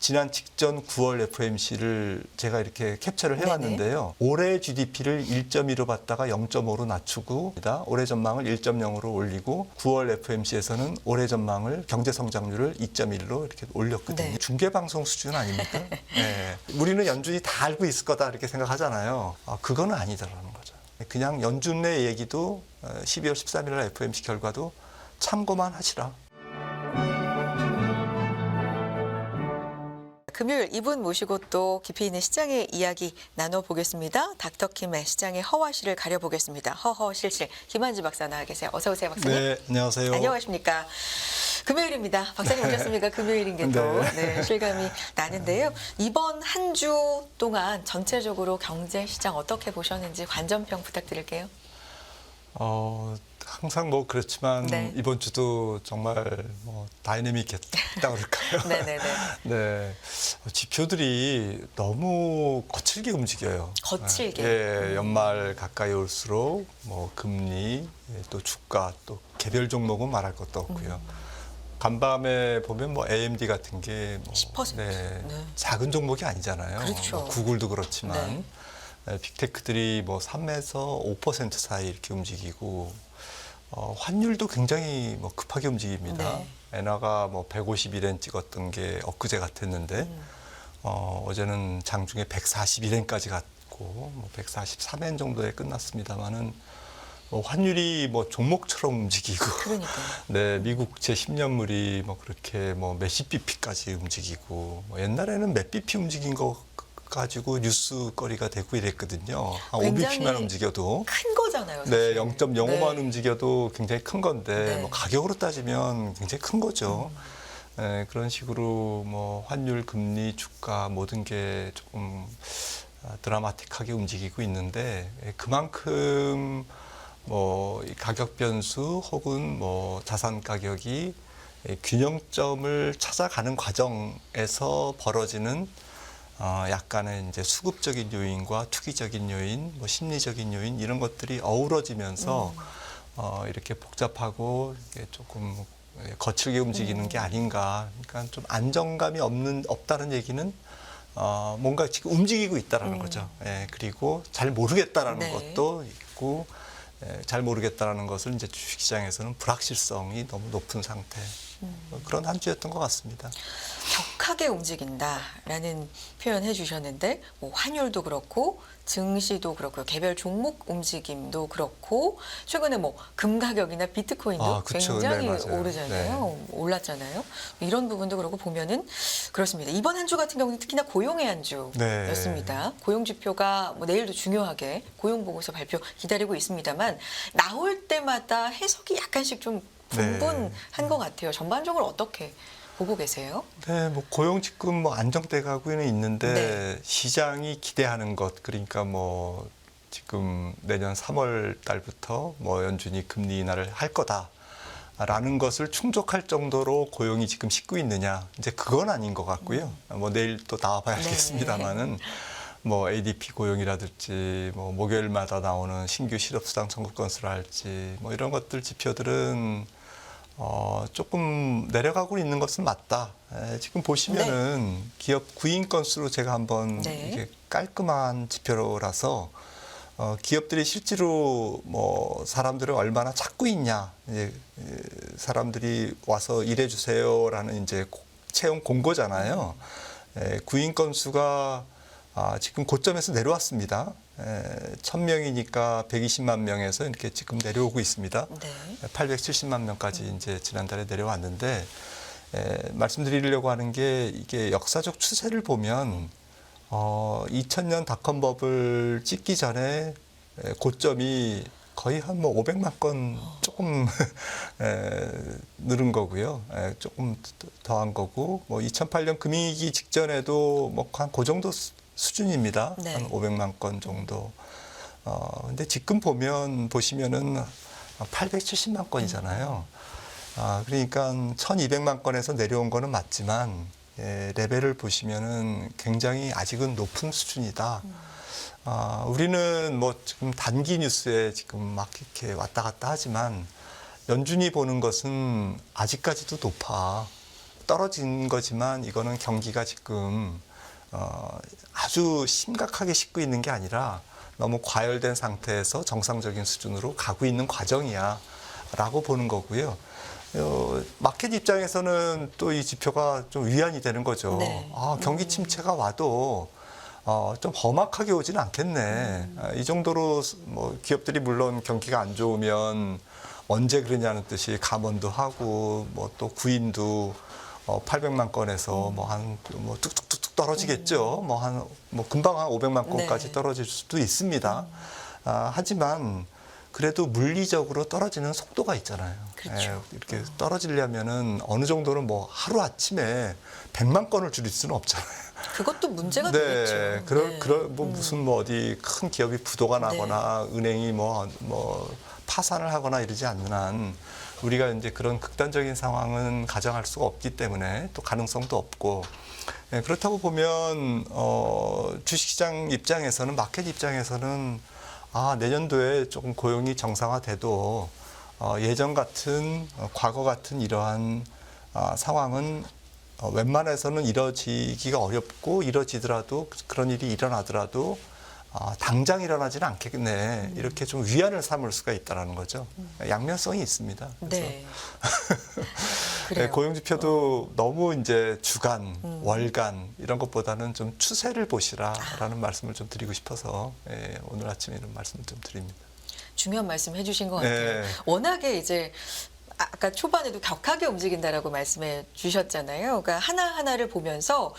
지난 직전 9월 FOMC를 제가 이렇게 캡처를 해왔는데요. 올해 GDP를 1.2로 봤다가 0.5로 낮추고 올해 전망을 1.0으로 올리고 9월 FOMC에서는 올해 전망을 경제 성장률을 2.1로 이렇게 올렸거든요. 네. 중계 방송 수준 아닙니까? 네. 우리는 연준이 다 알고 있을 거다 이렇게 생각하잖아요. 그거는 아니다라는 거죠. 그냥 연준 내 얘기도 12월 13일 날 FOMC 결과도 참고만 하시라. 금요일 이분 모시고 또 깊이 있는 시장의 이야기 나눠보겠습니다. 닥터킴의 시장의 허와실을 가려보겠습니다. 허허실실 김한지 박사 나와 계세요. 어서 오세요, 박사님. 네, 안녕하세요. 안녕하십니까. 금요일입니다. 박사님 오셨습니까? 금요일인 게 또 네, 실감이 나는데요. 이번 한 주 동안 전체적으로 경제 시장 어떻게 보셨는지 관전평 부탁드릴게요. 항상 뭐 그렇지만 네. 이번 주도 정말 뭐 다이내믹했다 그럴까요? 네네네. 네, 지표들이 너무 거칠게 움직여요. 거칠게. 예, 연말 가까이 올수록 뭐 금리, 또 주가, 또 개별 종목은 말할 것도 없고요. 간밤에 보면 뭐 AMD 같은 게 뭐 10%. 네. 작은 종목이 아니잖아요. 그렇죠. 뭐 구글도 그렇지만 네. 빅테크들이 뭐 3에서 5% 사이 이렇게 움직이고 환율도 굉장히 뭐 급하게 움직입니다. 네. 엔화가 뭐 151엔 찍었던 게 엊그제 같았는데 어제는 장중에 141엔까지 갔고 뭐 143엔 정도에 끝났습니다만은 환율이 뭐 종목처럼 움직이고, 그러니까요. 네, 미국제 10년물이 뭐 그렇게 뭐 몇십 bp까지 움직이고, 뭐 옛날에는 몇 bp 움직인 거 가지고 뉴스거리가 되고 이랬거든요. 한 5bp만 움직여도. 큰 거잖아요. 네, 사실. 0.05만 네. 움직여도 굉장히 큰 건데, 네. 뭐 가격으로 따지면 굉장히 큰 거죠. 네, 그런 식으로 뭐 환율, 금리, 주가 모든 게 조금 드라마틱하게 움직이고 있는데, 그만큼 뭐 가격 변수 혹은 뭐 자산 가격이 균형점을 찾아가는 과정에서 벌어지는 약간의 이제 수급적인 요인과 투기적인 요인, 뭐 심리적인 요인 이런 것들이 어우러지면서 이렇게 복잡하고 이게 조금 거칠게 움직이는 게 아닌가. 그러니까 좀 안정감이 없다는 얘기는 뭔가 지금 움직이고 있다라는 거죠. 예, 그리고 잘 모르겠다라는 네. 것도 있고. 잘 모르겠다라는 것을 이제 주식시장에서는 불확실성이 너무 높은 상태 그런 한 주였던 것 같습니다. 격하게 움직인다라는 표현 해주셨는데 뭐 환율도 그렇고 증시도 그렇고요. 개별 종목 움직임도 그렇고 최근에 뭐 금 가격이나 비트코인도 그쵸. 굉장히 네, 맞아요. 오르잖아요. 올랐잖아요. 이런 부분도 그렇고 보면은 그렇습니다. 이번 한 주 같은 경우는 특히나 고용의 한 주였습니다. 고용 지표가 뭐 내일도 중요하게 고용 보고서 발표 기다리고 있습니다만 나올 때마다 해석이 약간씩 좀 분분한 것 같아요. 전반적으로 어떻게 보고 계세요? 네, 뭐 고용 지금 뭐 안정돼 가고는 있는데 네. 시장이 기대하는 것 그러니까 뭐 지금 내년 3월 달부터 뭐 연준이 금리 인하를 할 거다라는 것을 충족할 정도로 고용이 지금 싣고 있느냐 이제 그건 아닌 것 같고요. 뭐 내일 또 나와봐야 알겠습니다만은 뭐 ADP 고용이라든지 뭐 목요일마다 나오는 신규 실업수당 청구 건수라 할지 뭐 이런 것들 지표들은 조금 내려가고 있는 것은 맞다. 지금 보시면은 기업 구인 건수로 제가 한번 이게 깔끔한 지표라서 기업들이 실제로 뭐 사람들을 얼마나 찾고 있냐, 이제 사람들이 와서 일해 주세요라는 이제 채용 공고잖아요. 구인 건수가 지금 고점에서 내려왔습니다. 1000명이니까 120만 명에서 이렇게 지금 내려오고 있습니다. 네. 870만 명까지 이제 지난달에 내려왔는데 말씀드리려고 하는 게 이게 역사적 추세를 보면 2000년 닷컴 버블 찍기 전에 고점이 거의 한 뭐 500만 건 조금 늘은 거고요. 조금 더한 거고 뭐 2008년 금융위기 직전에도 뭐 한 그 정도 수준입니다. 네. 한 500만 건 정도. 근데 지금 보시면은 870만 건이잖아요. 그러니까 1200만 건에서 내려온 거는 맞지만 레벨을 보시면은 굉장히 아직은 높은 수준이다. 우리는 뭐 지금 단기 뉴스에 지금 막 이렇게 왔다 갔다 하지만 연준이 보는 것은 아직까지도 높아. 떨어진 거지만 이거는 경기가 지금 아주 심각하게 식고 있는 게 아니라 너무 과열된 상태에서 정상적인 수준으로 가고 있는 과정이야 라고 보는 거고요. 마켓 입장에서는 또 이 지표가 좀 위안이 되는 거죠. 네. 경기 침체가 와도 좀 험악하게 오지는 않겠네. 이 정도로 뭐 기업들이 물론 경기가 안 좋으면 언제 그러냐는 뜻이 감원도 하고 뭐 또 구인도 800만 건에서 뭐 뚝뚝뚝뚝 떨어지겠죠. 뭐 금방 한 500만 건까지 네. 떨어질 수도 있습니다. 하지만 그래도 물리적으로 떨어지는 속도가 있잖아요. 그렇죠. 이렇게 떨어지려면은 어느 정도는 뭐 하루 아침에 100만 건을 줄일 수는 없잖아요. 그것도 문제가 네, 되겠죠. 뭐 무슨 뭐 어디 큰 기업이 부도가 나거나 은행이 뭐 파산을 하거나 이러지 않는 한 우리가 이제 그런 극단적인 상황은 가정할 수가 없기 때문에 또 가능성도 없고 그렇다고 보면 주식시장 입장에서는 마켓 입장에서는 내년도에 조금 고용이 정상화돼도 예전 같은 과거 같은 이러한 상황은 웬만해서는 이뤄지기가 어렵고 이뤄지더라도 그런 일이 일어나더라도 당장 일어나지는 않겠네. 이렇게 좀 위안을 삼을 수가 있다는 거죠. 양면성이 있습니다. 그래서 네. 그래요. 고용지표도 너무 이제 주간, 월간 이런 것보다는 좀 추세를 보시라라는 말씀을 좀 드리고 싶어서 오늘 아침에 이런 말씀을 좀 드립니다. 중요한 말씀 해주신 것 같아요. 네. 워낙에 이제 아까 초반에도 격하게 움직인다라고 말씀해 주셨잖아요. 그러니까 하나하나를 보면서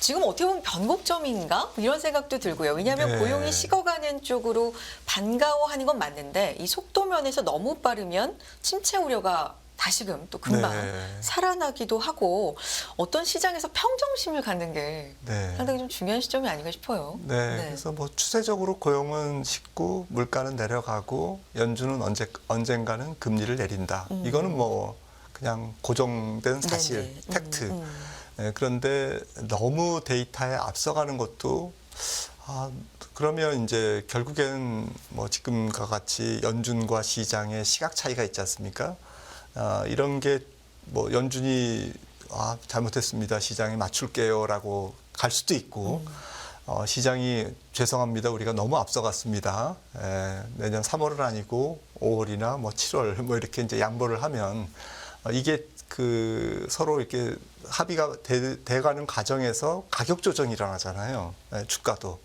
지금 어떻게 보면 변곡점인가? 이런 생각도 들고요. 왜냐하면 네. 고용이 식어가는 쪽으로 반가워하는 건 맞는데 이 속도 면에서 너무 빠르면 침체 우려가 다시금 또 금방 살아나기도 하고 어떤 시장에서 평정심을 갖는 게 상당히 좀 중요한 시점이 아닌가 싶어요. 그래서 뭐 추세적으로 고용은 식고 물가는 내려가고 연준은 언젠가는 금리를 내린다. 이거는 뭐 그냥 고정된 사실, 팩트. 그런데 너무 데이터에 앞서가는 것도 그러면 이제 결국엔 뭐 지금과 같이 연준과 시장의 시각 차이가 있지 않습니까? 이런 게 뭐 연준이 잘못했습니다. 시장에 맞출게요라고 갈 수도 있고 시장이 죄송합니다. 우리가 너무 앞서갔습니다. 내년 3월은 아니고 5월이나 뭐 7월 뭐 이렇게 이제 양보를 하면 이게 그 서로 이렇게 합의가 돼가는 과정에서 가격 조정이 일어나잖아요. 주가도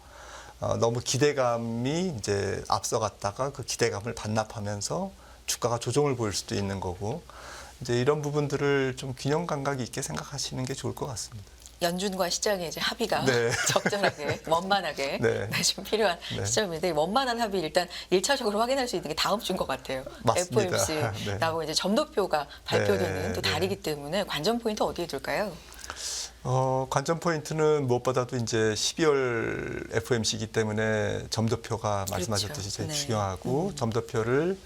너무 기대감이 이제 앞서갔다가 그 기대감을 반납하면서 주가가 조정을 보일 수도 있는 거고 이제 이런 부분들을 좀 균형 감각이 있게 생각하시는 게 좋을 것 같습니다. 연준과 시장의 이제 합의가 네. 적절하게 원만하게 좀 필요한 시점인데 원만한 합의 일단 1차적으로 확인할 수 있는 게 다음 주인 것 같아요. 맞습니다. FOMC 나고 이제 점도표가 발표되는 또 달이기 때문에 관전 포인트 어디에 둘까요? 관전 포인트는 무엇보다도 이제 12월 FOMC이기 때문에 점도표가 말씀하셨듯이 제일 중요하고 점도표를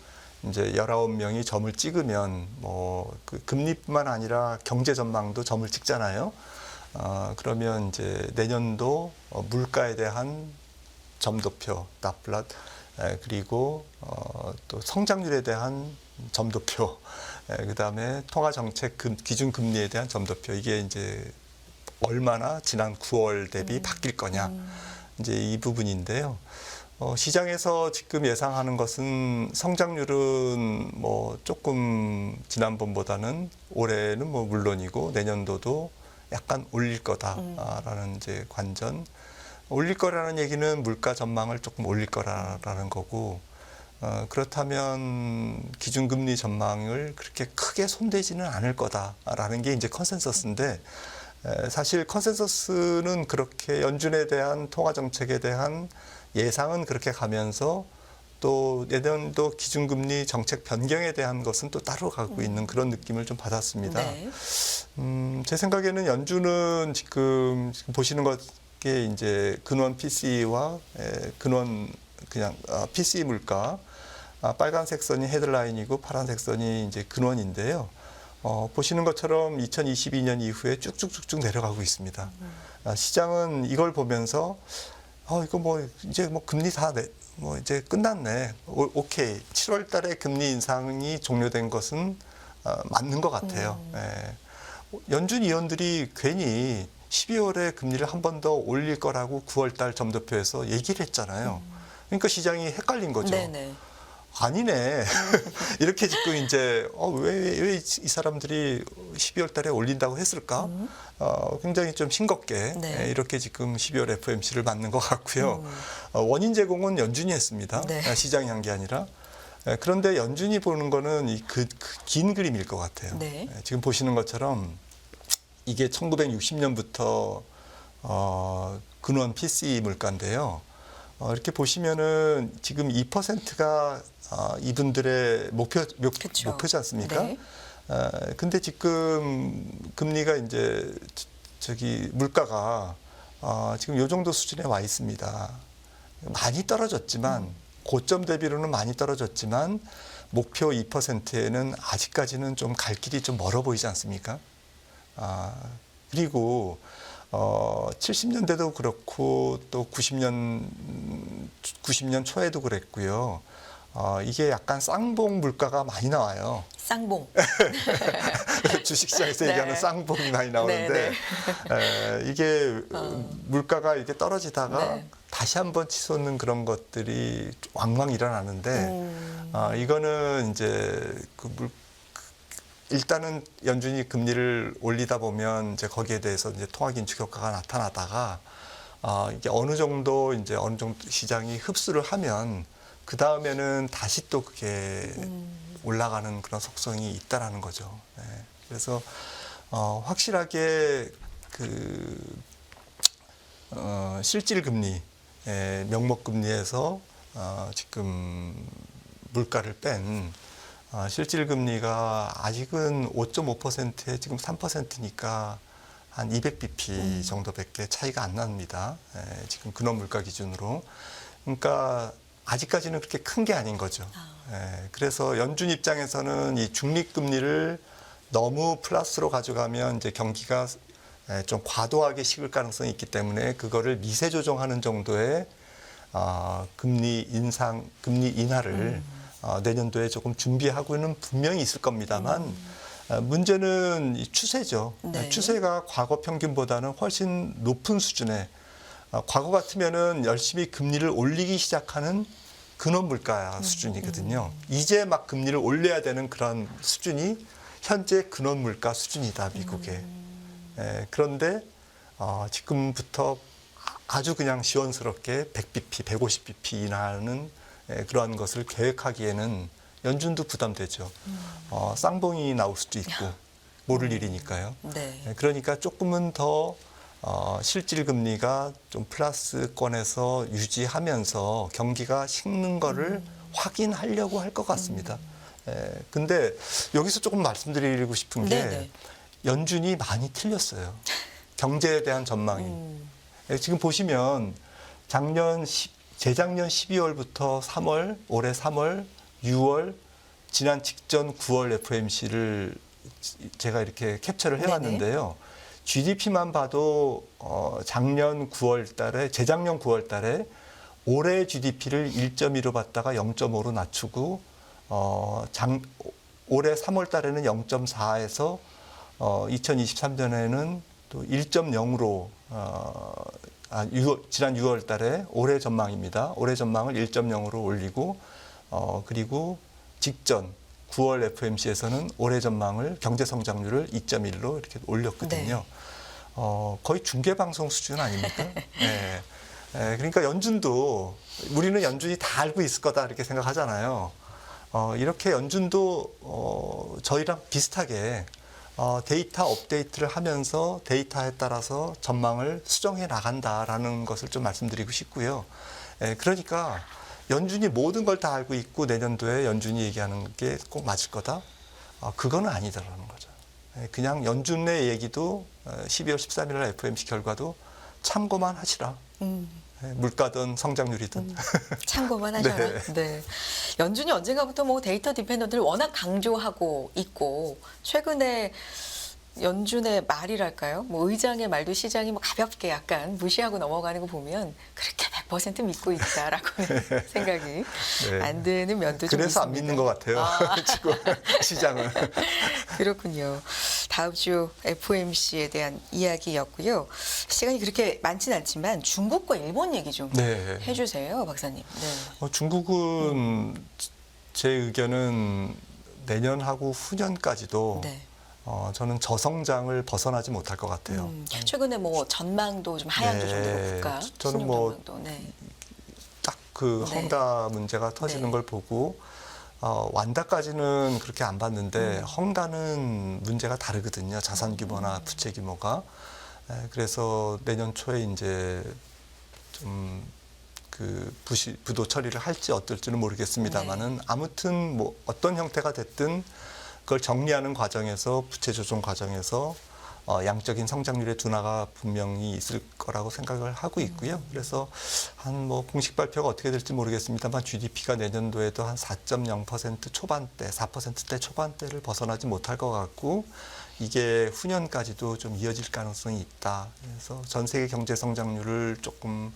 이제 19명이 점을 찍으면 뭐 그 금리뿐만 아니라 경제 전망도 점을 찍잖아요. 그러면 이제 내년도 물가에 대한 점도표, 나플랏, 그리고 또 성장률에 대한 점도표, 그다음에 통화 정책 기준 금리에 대한 점도표 이게 이제 얼마나 지난 9월 대비 바뀔 거냐 이제 이 부분인데요. 시장에서 지금 예상하는 것은 성장률은 뭐 조금 지난번보다는 올해는 뭐 물론이고 내년도도 약간 올릴 거다라는 이제 관전. 올릴 거라는 얘기는 물가 전망을 조금 올릴 거라는 거고 그렇다면 기준금리 전망을 그렇게 크게 손대지는 않을 거다라는 게 이제 컨센서스인데 사실 컨센서스는 그렇게 연준에 대한 통화 정책에 대한 예상은 그렇게 가면서 또 내년도 기준금리 정책 변경에 대한 것은 또 따로 가고 있는 그런 느낌을 좀 받았습니다. 제 생각에는 연준은 지금 보시는 것게 이제 근원 PCE와 근원 그냥 PCE 물가 빨간색 선이 헤드라인이고 파란색 선이 이제 근원인데요. 보시는 것처럼 2022년 이후에 쭉쭉쭉쭉 내려가고 있습니다. 시장은 이걸 보면서 이거 뭐 이제 뭐 금리 다 뭐 이제 끝났네. 오케이. 7월 달에 금리 인상이 종료된 것은 맞는 것 같아요. 연준 위원들이 괜히 12월에 금리를 한 번 더 올릴 거라고 9월달 점도표에서 얘기를 했잖아요. 그러니까 시장이 헷갈린 거죠. 네네. 아니네. 이렇게 지금 이제 왜 이 사람들이 12월 달에 올린다고 했을까? 굉장히 좀 싱겁게 네. 이렇게 지금 12월 FOMC를 맞는 것 같고요. 원인 제공은 연준이 했습니다. 네. 시장이 한 게 아니라. 그런데 연준이 보는 거는 긴 그림일 것 같아요. 네. 지금 보시는 것처럼 이게 1960년부터 근원 PCE 물가인데요. 이렇게 보시면은 지금 2%가 이분들의 목표지 않습니까? 네. 근데 지금 금리가 이제 물가가 지금 요 정도 수준에 와 있습니다. 많이 떨어졌지만 고점 대비로는 많이 떨어졌지만 목표 2%에는 아직까지는 좀 갈 길이 좀 멀어 보이지 않습니까? 그리고 70년대도 그렇고 또 90년 초에도 그랬고요. 이게 약간 쌍봉 물가가 많이 나와요. 쌍봉. 주식시장에서 네. 얘기하는 쌍봉이 많이 나오는데 이게 물가가 이렇게 떨어지다가 네. 다시 한번 치솟는 그런 것들이 왕왕 일어나는데 이거는 이제 일단은 연준이 금리를 올리다 보면 이제 거기에 대해서 이제 통화긴축 효과가 나타나다가 이게 어느 정도 시장이 흡수를 하면 그 다음에는 다시 또 그게 올라가는 그런 속성이 있다라는 거죠. 네. 그래서 확실하게 실질 금리, 명목 금리에서 지금 물가를 뺀 실질 금리가 아직은 5.5%에 지금 3%니까 한 200bp 정도밖에 차이가 안 납니다. 지금 근원 물가 기준으로. 그러니까 아직까지는 그렇게 큰 게 아닌 거죠. 그래서 연준 입장에서는 이 중립 금리를 너무 플러스로 가져가면 이제 경기가 좀 과도하게 식을 가능성이 있기 때문에 그거를 미세 조정하는 정도의 금리 인하를 내년도에 조금 준비하고는 분명히 있을 겁니다만 문제는 이 추세죠. 네. 추세가 과거 평균보다는 훨씬 높은 수준에 과거 같으면은 열심히 금리를 올리기 시작하는 근원 물가 수준이거든요. 이제 막 금리를 올려야 되는 그런 수준이 현재 근원 물가 수준이다, 미국에. 그런데 지금부터 아주 그냥 시원스럽게 100bp, 150bp 인하는 그러한 것을 계획하기에는 연준도 부담되죠. 쌍봉이 나올 수도 있고 모를 일이니까요. 네. 그러니까 조금은 더 실질 금리가 좀 플러스권에서 유지하면서 경기가 식는 거를 확인하려고 할 것 같습니다. 근데 여기서 조금 말씀드리고 싶은 게 네네. 연준이 많이 틀렸어요. 경제에 대한 전망이. 지금 보시면 재작년 12월부터 3월, 올해 3월, 6월, 지난 직전 9월 FOMC를 제가 이렇게 캡처를 해왔는데요. GDP만 봐도 재작년 9월 달에 올해 GDP를 1.2로 봤다가 0.5로 낮추고 올해 3월 달에는 0.4에서 2023년에는 또 1.0으로 지난 6월 달에 올해 전망입니다. 올해 전망을 1.0으로 올리고 그리고 직전 9월 FOMC에서는 올해 전망을 경제 성장률을 2.1로 이렇게 올렸거든요. 거의 중계 방송 수준 아닙니까? 네. 그러니까 연준도 우리는 연준이 다 알고 있을 거다 이렇게 생각하잖아요. 이렇게 연준도 저희랑 비슷하게 데이터 업데이트를 하면서 데이터에 따라서 전망을 수정해 나간다라는 것을 좀 말씀드리고 싶고요. 그러니까 연준이 모든 걸 다 알고 있고 내년도에 연준이 얘기하는 게 꼭 맞을 거다? 그거는 아니다라는 거죠. 그냥 연준의 얘기도 12월 13일 날 FOMC 결과도 참고만 하시라. 물가든 성장률이든. 참고만 하셔라. 네. 네. 연준이 언젠가부터 뭐 데이터 디펜던트를 워낙 강조하고 있고 최근에 연준의 말이랄까요? 뭐 의장의 말도 시장이 뭐 가볍게 약간 무시하고 넘어가는 거 보면 그렇게 100% 믿고 있다라고는 생각이 안 드는 면도 좀 있습니다. 그래서 안 믿는 것 같아요. 지금 시장은. 그렇군요. 다음 주 FOMC에 대한 이야기였고요. 시간이 그렇게 많진 않지만 중국과 일본 얘기 좀 네. 해주세요, 박사님. 네. 중국은 제 의견은 내년하고 후년까지도 네. 저는 저성장을 벗어나지 못할 것 같아요. 최근에 뭐 전망도 좀 하향도 네. 좀 되고 국가 저는 신용 뭐 전망도. 네. 딱 그 네. 헝다 문제가 터지는 네. 걸 보고 완다까지는 그렇게 안 봤는데 헝다는 문제가 다르거든요. 자산 규모나 부채 규모가. 그래서 내년 초에 이제 좀 그 부도 처리를 할지 어떨지는 모르겠습니다만은 아무튼 뭐 어떤 형태가 됐든 그걸 정리하는 과정에서 부채 조정 과정에서 양적인 성장률의 둔화가 분명히 있을 거라고 생각을 하고 있고요. 그래서 한 뭐 공식 발표가 어떻게 될지 모르겠습니다만 GDP가 내년도에도 한 4.0% 초반대, 4%대 초반대를 벗어나지 못할 것 같고 이게 후년까지도 좀 이어질 가능성이 있다. 그래서 전 세계 경제 성장률을 조금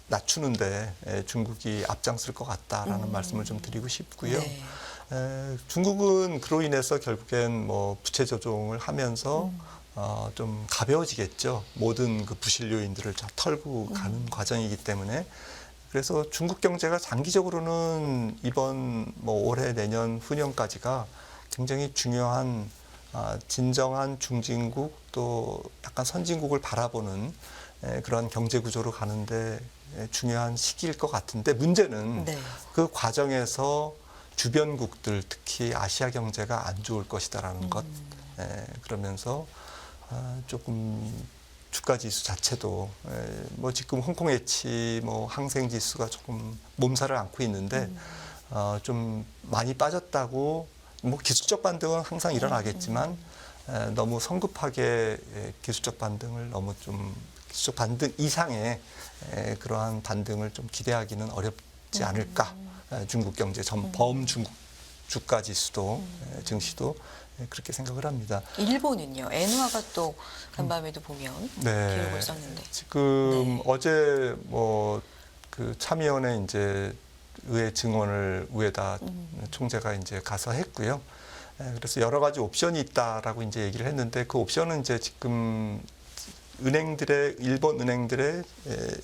낮추는데 중국이 앞장설 것 같다라는 말씀을 좀 드리고 싶고요. 네. 중국은 그로 인해서 결국엔 뭐 부채 조정을 하면서 좀 가벼워지겠죠. 모든 그 부실 요인들을 다 털고 가는 과정이기 때문에 그래서 중국 경제가 장기적으로는 이번 뭐 올해 내년 후년까지가 굉장히 중요한 진정한 중진국 또 약간 선진국을 바라보는 그런 경제 구조로 가는데 중요한 시기일 것 같은데 문제는 네. 그 과정에서 주변국들 특히 아시아 경제가 안 좋을 것이다라는 것 그러면서 조금 주가 지수 자체도 뭐 지금 홍콩 해치 뭐 항생 지수가 조금 몸살을 앓고 있는데 좀 많이 빠졌다고 뭐 기술적 반등은 항상 일어나겠지만 너무 성급하게 기술적 반등을 너무 좀 기술적 반등 이상의 그러한 반등을 좀 기대하기는 어렵지 않을까. 중국 경제 범중국 주가 지수도 증시도 그렇게 생각을 합니다. 일본은요. 엔화가 또 간밤에도 보면 기록을 썼는데. 지금 어제 뭐 그 참의원에 이제 의회 증언을 우에다 총재가 이제 가서 했고요. 그래서 여러 가지 옵션이 있다라고 이제 얘기를 했는데 그 옵션은 이제 지금 일본 은행들의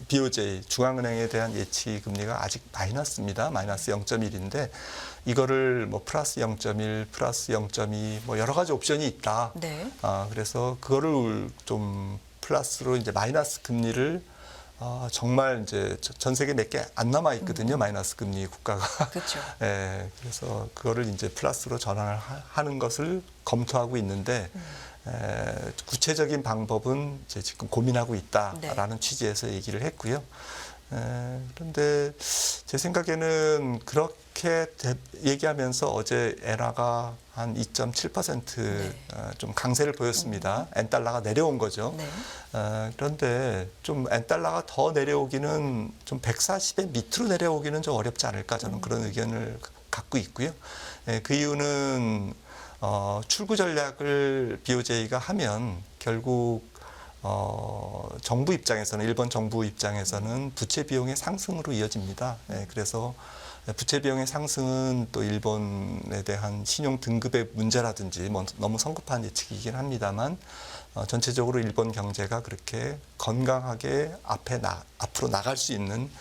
BOJ 중앙은행에 대한 예치 금리가 아직 마이너스입니다. 마이너스 0.1인데 이거를 뭐 플러스 0.1, 플러스 0.2 뭐 여러 가지 옵션이 있다. 네. 그래서 그거를 좀 플러스로 이제 마이너스 금리를 정말 이제 전 세계 몇 개 안 남아 있거든요. 마이너스 금리 국가가. 그렇죠. 그래서 그거를 이제 플러스로 전환을 하는 것을 검토하고 있는데 구체적인 방법은 이제 지금 고민하고 있다라는 취지에서 얘기를 했고요. 그런데 제 생각에는 그렇게 얘기하면서 어제 엔화가 한 2.7% 좀 강세를 보였습니다. 엔달러가 내려온 거죠. 네. 그런데 좀 엔달러가 더 내려오기는 좀 140에 밑으로 내려오기는 좀 어렵지 않을까 저는 그런 의견을 갖고 있고요. 그 이유는 출구 전략을 BOJ가 하면 결국 정부 입장에서는 일본 정부 입장에서는 부채 비용의 상승으로 이어집니다. 그래서 부채 비용의 상승은 또 일본에 대한 신용 등급의 문제라든지 뭐 너무 성급한 예측이긴 합니다만 전체적으로 일본 경제가 그렇게 건강하게 앞으로 나갈 수 있는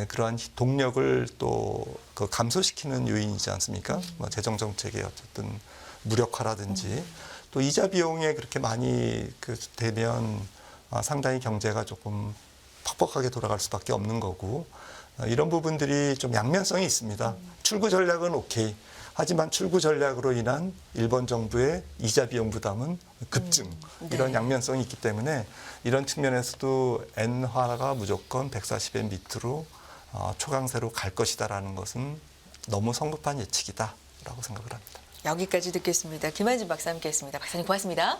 그러한 동력을 또 그 감소시키는 요인이지 않습니까? 뭐 재정 정책의 어쨌든 무력화라든지 또 이자 비용에 그렇게 많이 되면 상당히 경제가 조금 퍽퍽하게 돌아갈 수밖에 없는 거고 이런 부분들이 좀 양면성이 있습니다. 출구 전략은 오케이. 하지만 출구 전략으로 인한 일본 정부의 이자 비용 부담은 급증. 이런 양면성이 있기 때문에 이런 측면에서도 엔화가 무조건 140엔 밑으로 초강세로 갈 것이다라는 것은 너무 성급한 예측이다라고 생각을 합니다. 여기까지 듣겠습니다. 김한진 박사 함께했습니다. 박사님 고맙습니다.